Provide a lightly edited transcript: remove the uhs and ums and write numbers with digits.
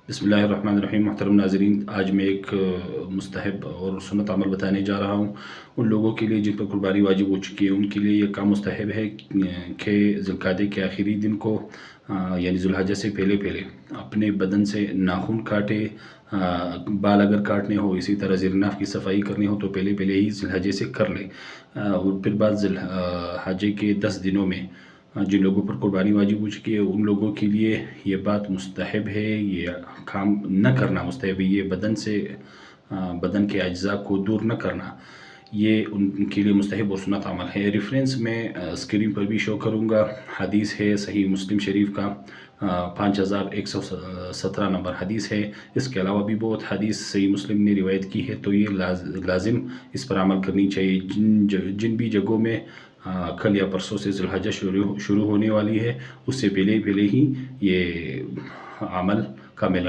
بسم اللہ الرحمن الرحیم۔ محترم ناظرین، آج میں ایک مستحب اور سنت عمل بتانے جا رہا ہوں ان لوگوں کے لیے جن پر قربانی واجب ہو چکی ہے۔ ان کے لیے یہ کام مستحب ہے کہ ذی القعدہ کے آخری دن کو یعنی ذی الحجہ سے پہلے اپنے بدن سے ناخن کاٹے، بال اگر کاٹنے ہو، اسی طرح زیرناف کی صفائی کرنی ہو تو پہلے ہی ذی الحجہ سے کر لے، اور پھر بعد ذی الحجہ کے 10 دنوں میں جن لوگوں پر قربانی واجب ہو چکی ہے ان لوگوں کے لیے یہ بات مستحب ہے، یہ کام نہ کرنا مستحب ہے، یہ بدن کے اجزاء کو دور نہ کرنا، یہ ان کے لیے مستحب اور سنت عمل ہے۔ ریفرنس میں اسکرین پر بھی شو کروں گا، حدیث ہے صحیح مسلم شریف کا 5117 نمبر حدیث ہے۔ اس کے علاوہ بھی بہت حدیث صحیح مسلم نے روایت کی ہے، تو یہ لازم اس پر عمل کرنی چاہیے۔ جن بھی جگہوں میں کل یا پرسوں سے ذی الحجہ شروع ہونے والی ہے، اس سے پہلے ہی یہ عمل کا میلان